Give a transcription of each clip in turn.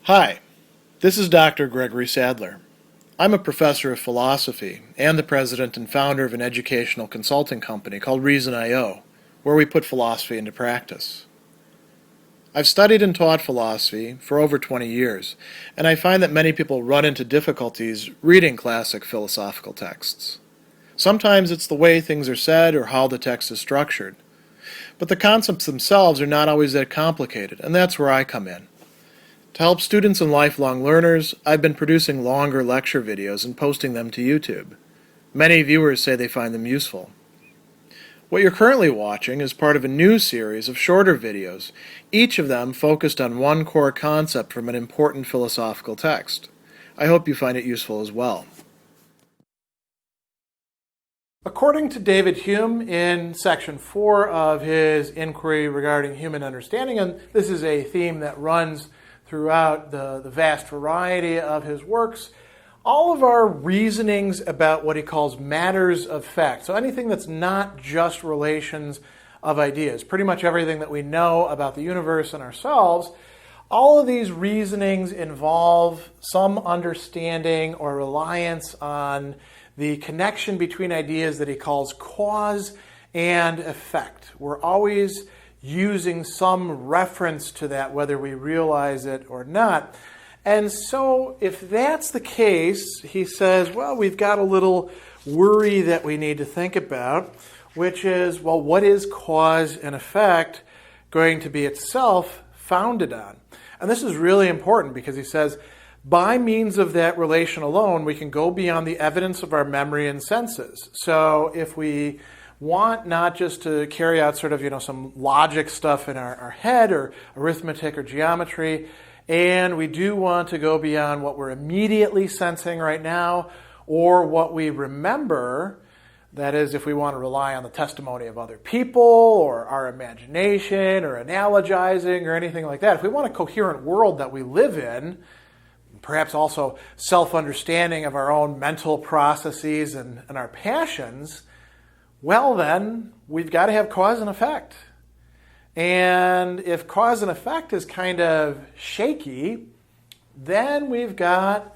Hi, this is Dr. Gregory Sadler. I'm a professor of philosophy and the president and founder of an educational consulting company called Reason.io, where we put philosophy into practice. I've studied and taught philosophy for over 20 years, and I find that many people run into difficulties reading classic philosophical texts. Sometimes it's the way things are said or how the text is structured. But the concepts themselves are not always that complicated, and that's where I come in. To help students and lifelong learners, I've been producing longer lecture videos and posting them to YouTube. Many viewers say they find them useful. What you're currently watching is part of a new series of shorter videos, each of them focused on one core concept from an important philosophical text. I hope you find it useful as well. According to David Hume in section 4 of his Enquiry Regarding Human Understanding, and this is a theme that runs throughout the vast variety of his works, all of our reasonings about what he calls matters of fact, so anything that's not just relations of ideas, pretty much everything that we know about the universe and ourselves, all of these reasonings involve some understanding or reliance on the connection between ideas that he calls cause and effect. We're always using some reference to that, whether we realize it or not. And so if that's the case, he says, well, we've got a little worry that we need to think about, which is, well, what is cause and effect going to be itself founded on? And this is really important because he says, by means of that relation alone, we can go beyond the evidence of our memory and senses. So if we want not just to carry out sort of, some logic stuff in our head or arithmetic or geometry, and we do want to go beyond what we're immediately sensing right now or what we remember, that is, if we want to rely on the testimony of other people or our imagination or analogizing or anything like that, if we want a coherent world that we live in, perhaps also self-understanding of our own mental processes and our passions, well then, we've got to have cause and effect. And if cause and effect is kind of shaky, then we've got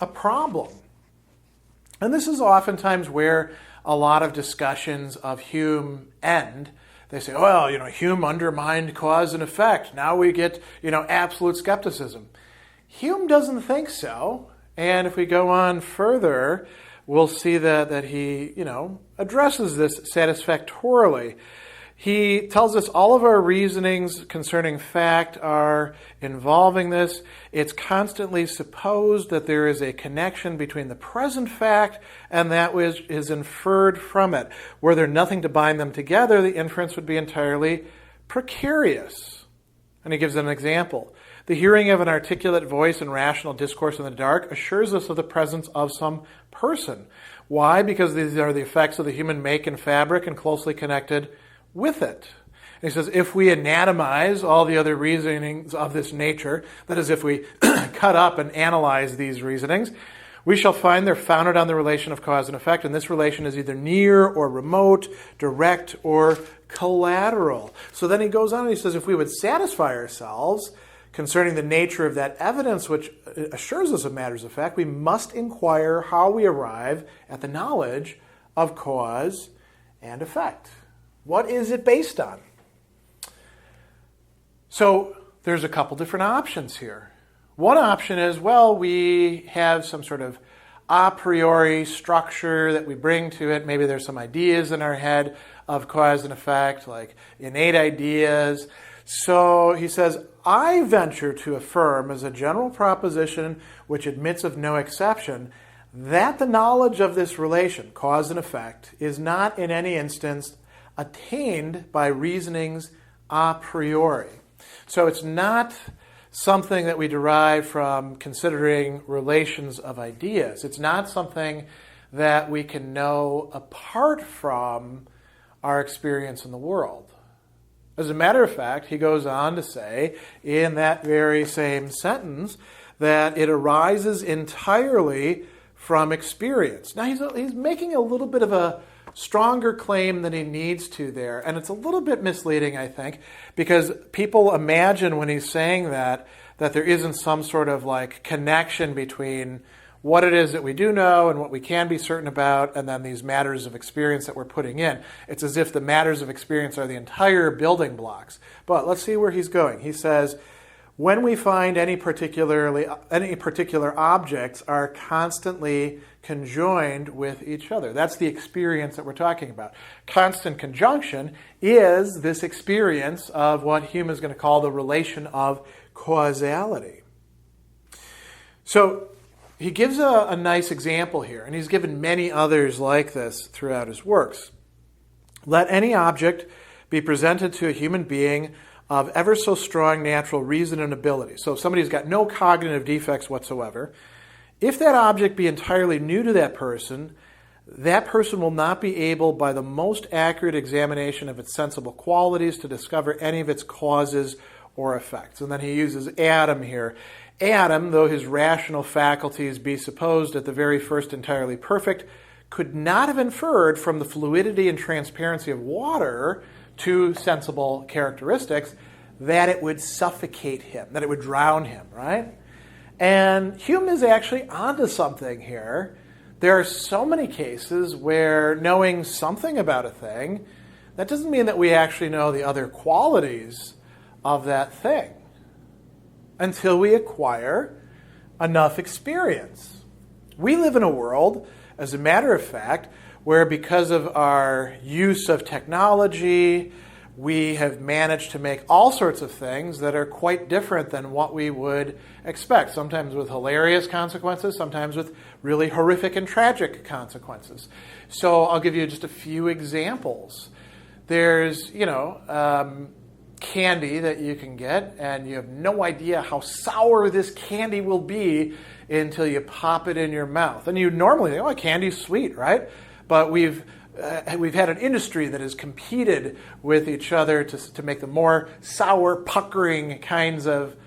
a problem. And this is oftentimes where a lot of discussions of Hume end. They say, well, Hume undermined cause and effect. Now we get, absolute skepticism. Hume doesn't think so. And if we go on further, we'll see that he, addresses this satisfactorily. He tells us all of our reasonings concerning fact are involving this. It's constantly supposed that there is a connection between the present fact and that which is inferred from it. Were there nothing to bind them together, the inference would be entirely precarious. And he gives an example. The hearing of an articulate voice and rational discourse in the dark assures us of the presence of some person. Why? Because these are the effects of the human make and fabric and closely connected with it. And he says, if we anatomize all the other reasonings of this nature, that is, if we cut up and analyze these reasonings, we shall find they're founded on the relation of cause and effect, and this relation is either near or remote, direct or collateral. So then he goes on and he says, if we would satisfy ourselves concerning the nature of that evidence which assures us of matters of fact, we must inquire how we arrive at the knowledge of cause and effect. What is it based on? So there's a couple different options here. One option is, well, we have some sort of a priori structure that we bring to it. Maybe there's some ideas in our head of cause and effect, like innate ideas. So he says, I venture to affirm as a general proposition which admits of no exception that the knowledge of this relation, cause and effect, is not in any instance attained by reasonings a priori. So it's not something that we derive from considering relations of ideas. It's not something that we can know apart from our experience in the world. As a matter of fact, he goes on to say in that very same sentence that it arises entirely from experience. Now he's making a little bit of a stronger claim than he needs to there. And it's a little bit misleading, I think, because people imagine when he's saying that that there isn't some sort of like connection between what it is that we do know and what we can be certain about, and then these matters of experience that we're putting in. It's as if the matters of experience are the entire building blocks. But let's see where he's going. He says, when we find any particular objects are constantly conjoined with each other. That's the experience that we're talking about. Constant conjunction is this experience of what Hume is going to call the relation of causality. So he gives a nice example here, and he's given many others like this throughout his works. Let any object be presented to a human being of ever so strong natural reason and ability. So if somebody's got no cognitive defects whatsoever, if that object be entirely new to that person will not be able, by the most accurate examination of its sensible qualities, to discover any of its causes or effects. And then he uses Adam here. Adam, though his rational faculties be supposed at the very first entirely perfect, could not have inferred from the fluidity and transparency of water two sensible characteristics, that it would suffocate him, that it would drown him, right? And Hume is actually onto something here. There are so many cases where knowing something about a thing, that doesn't mean that we actually know the other qualities of that thing until we acquire enough experience. We live in a world, as a matter of fact, where because of our use of technology, we have managed to make all sorts of things that are quite different than what we would expect, sometimes with hilarious consequences, sometimes with really horrific and tragic consequences. So I'll give you just a few examples. There's, candy that you can get, and you have no idea how sour this candy will be until you pop it in your mouth. And you normally think, oh, candy's sweet, right? But we've had an industry that has competed with each other to make the more sour, puckering kinds of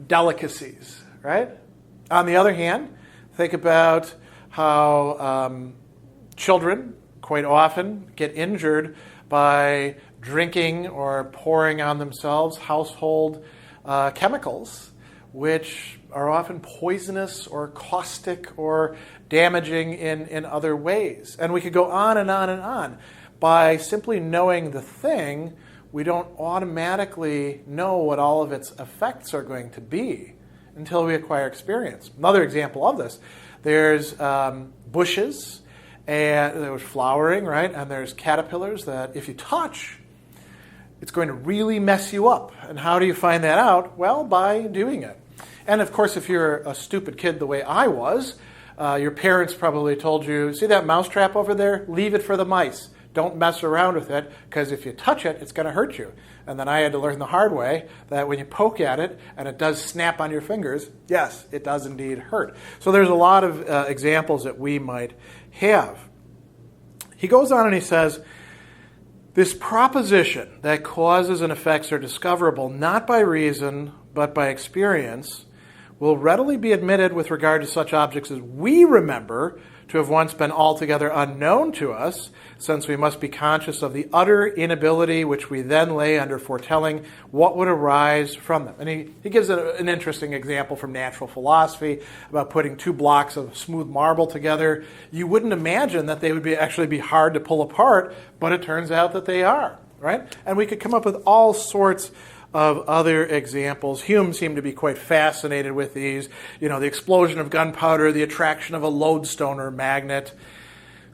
delicacies, right? On the other hand, think about how children quite often get injured by drinking or pouring on themselves household chemicals, which are often poisonous or caustic or damaging in other ways. And we could go on and on and on. By simply knowing the thing, we don't automatically know what all of its effects are going to be until we acquire experience. Another example of this, there's bushes, and there's flowering, right? And there's caterpillars that if you touch, it's going to really mess you up. And how do you find that out? Well, by doing it. And of course, if you're a stupid kid the way I was, your parents probably told you, see that mouse trap over there? Leave it for the mice. Don't mess around with it, because if you touch it, it's going to hurt you. And then I had to learn the hard way that when you poke at it and it does snap on your fingers, yes, it does indeed hurt. So there's a lot of examples that we might have. He goes on and he says, this proposition that causes and effects are discoverable not by reason but by experience will readily be admitted with regard to such objects as we remember to have once been altogether unknown to us, since we must be conscious of the utter inability which we then lay under foretelling what would arise from them. And he gives an interesting example from natural philosophy about putting two blocks of smooth marble together. You wouldn't imagine that they would actually be hard to pull apart, but it turns out that they are, right? And we could come up with all sorts of other examples. Hume seemed to be quite fascinated with these. The explosion of gunpowder, the attraction of a lodestone or magnet.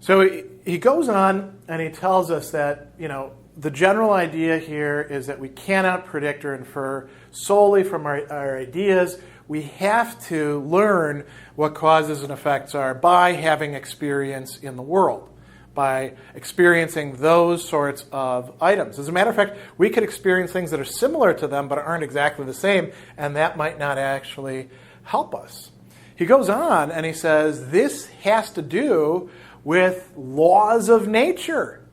So he goes on and he tells us that, the general idea here is that we cannot predict or infer solely from our ideas. We have to learn what causes and effects are by having experience in the world, by experiencing those sorts of items. As a matter of fact, we could experience things that are similar to them but aren't exactly the same, and that might not actually help us. He goes on and he says, this has to do with laws of nature.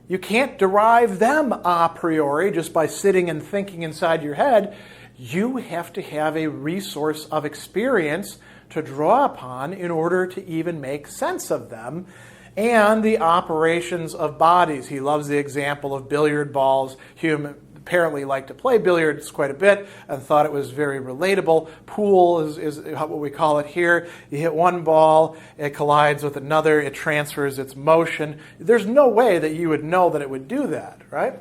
You can't derive them a priori just by sitting and thinking inside your head. You have to have a resource of experience to draw upon in order to even make sense of them. And the operations of bodies. He loves the example of billiard balls. Hume apparently liked to play billiards quite a bit and thought it was very relatable. Pool is what we call it here. You hit one ball, it collides with another, it transfers its motion. There's no way that you would know that it would do that, right?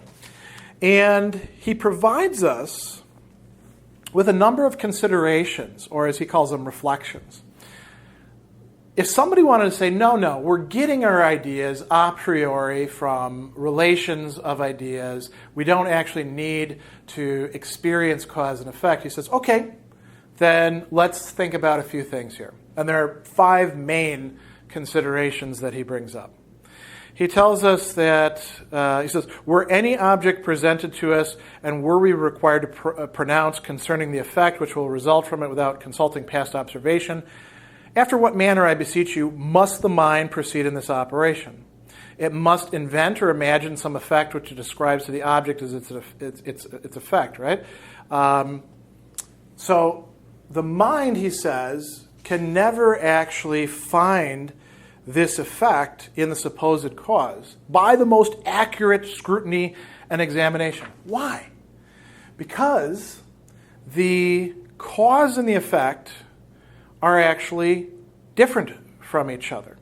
And he provides us with a number of considerations, or as he calls them, reflections. If somebody wanted to say, no, we're getting our ideas a priori from relations of ideas, we don't actually need to experience cause and effect, he says, okay, then let's think about a few things here. And there are 5 main considerations that he brings up. He tells us that, he says, were any object presented to us and were we required to pronounce concerning the effect which will result from it without consulting past observation, after what manner, I beseech you, must the mind proceed in this operation? It must invent or imagine some effect which it describes to the object as its effect, right? So the mind, he says, can never actually find this effect in the supposed cause by the most accurate scrutiny and examination. Why? Because the cause and the effect are actually different from each other.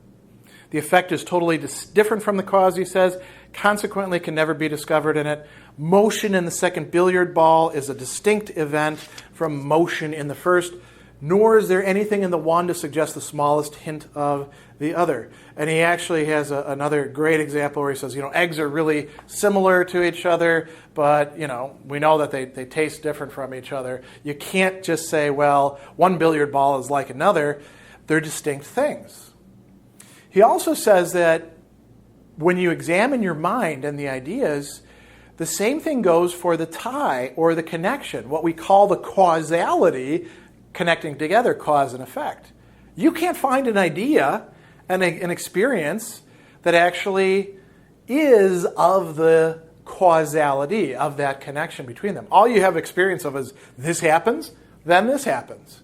The effect is totally different from the cause, he says, consequently can never be discovered in it. Motion in the second billiard ball is a distinct event from motion in the first, nor is there anything in the one to suggest the smallest hint of the other. And he actually has another great example where he says, eggs are really similar to each other, but, we know that they taste different from each other. You can't just say, well, one billiard ball is like another. They're distinct things. He also says that when you examine your mind and the ideas, the same thing goes for the tie or the connection, what we call the causality, connecting together cause and effect. You can't find an idea and an experience that actually is of the causality of that connection between them. All you have experience of is this happens, then this happens.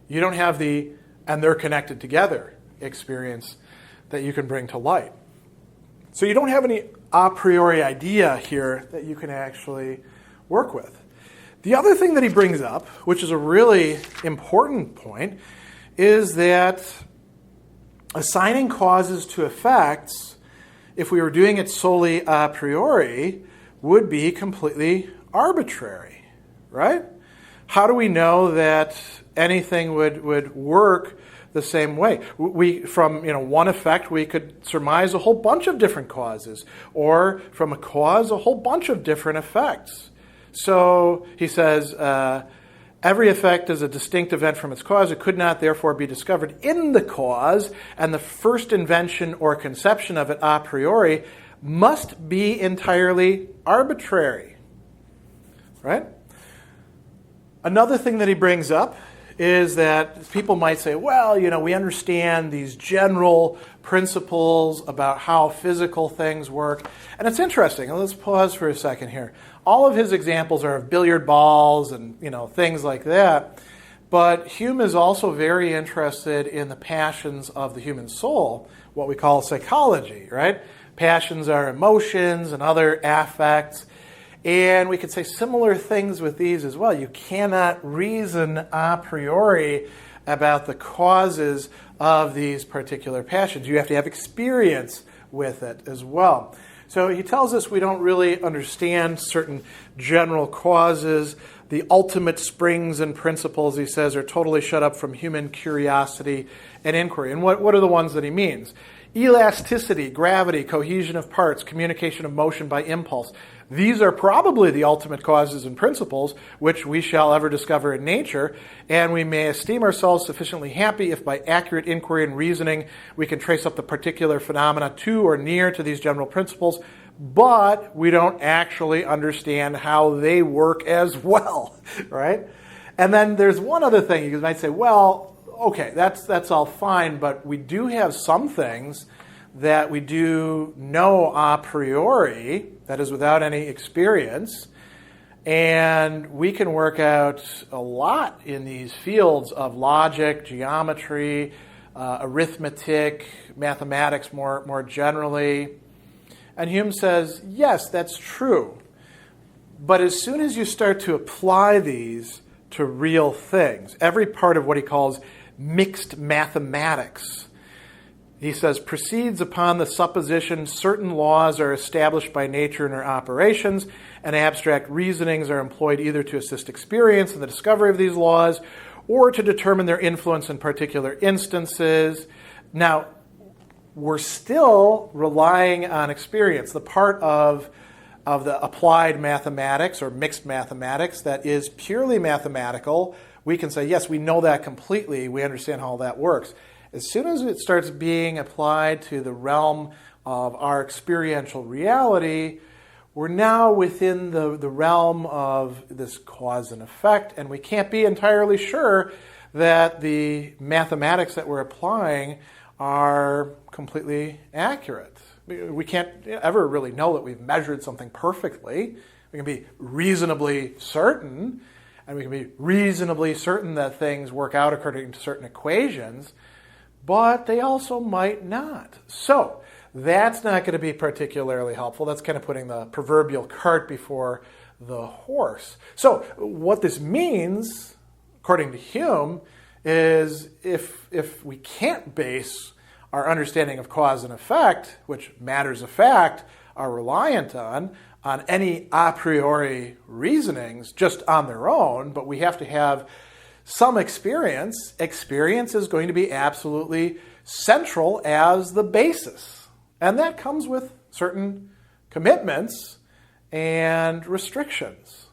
You don't have the and they're connected together experience that you can bring to light. So you don't have any a priori idea here that you can actually work with. The other thing that he brings up, which is a really important point, is that assigning causes to effects, if we were doing it solely a priori, would be completely arbitrary, right? How do we know that anything would work the same way? From one effect, we could surmise a whole bunch of different causes, or from a cause, a whole bunch of different effects. So he says, every effect is a distinct event from its cause. It could not therefore be discovered in the cause, and the first invention or conception of it a priori must be entirely arbitrary. Right? Another thing that he brings up is that people might say, well, we understand these general principles about how physical things work. And it's interesting. Let's pause for a second here. All of his examples are of billiard balls and, things like that. But Hume is also very interested in the passions of the human soul, what we call psychology, right? Passions are emotions and other affects. And we could say similar things with these as well. You cannot reason a priori about the causes of these particular passions. You have to have experience with it as well. So he tells us we don't really understand certain general causes. The ultimate springs and principles, he says, are totally shut up from human curiosity and inquiry. And what are the ones that he means? Elasticity, gravity, cohesion of parts, communication of motion by impulse. These are probably the ultimate causes and principles which we shall ever discover in nature, and we may esteem ourselves sufficiently happy if by accurate inquiry and reasoning we can trace up the particular phenomena to or near to these general principles, but we don't actually understand how they work as well, right? And then there's one other thing. You might say, well, okay, that's all fine, but we do have some things that we do know a priori, that is without any experience, and we can work out a lot in these fields of logic, geometry, arithmetic, mathematics more generally. And Hume says, yes, that's true. But as soon as you start to apply these to real things, every part of what he calls mixed mathematics, he says, proceeds upon the supposition certain laws are established by nature in their operations, and abstract reasonings are employed either to assist experience in the discovery of these laws or to determine their influence in particular instances. Now, we're still relying on experience. The part of the applied mathematics or mixed mathematics that is purely mathematical, we can say, yes, we know that completely. We understand how all that works. As soon as it starts being applied to the realm of our experiential reality, we're now within the realm of this cause and effect, and we can't be entirely sure that the mathematics that we're applying are completely accurate. We can't ever really know that we've measured something perfectly. We can be reasonably certain, and we can be reasonably certain that things work out according to certain equations, but they also might not. So that's not going to be particularly helpful. That's kind of putting the proverbial cart before the horse. So what this means, according to Hume, is if we can't base our understanding of cause and effect, which matters of fact are reliant on any a priori reasonings just on their own, but we have to have some experience. Experience is going to be absolutely central as the basis. And that comes with certain commitments and restrictions.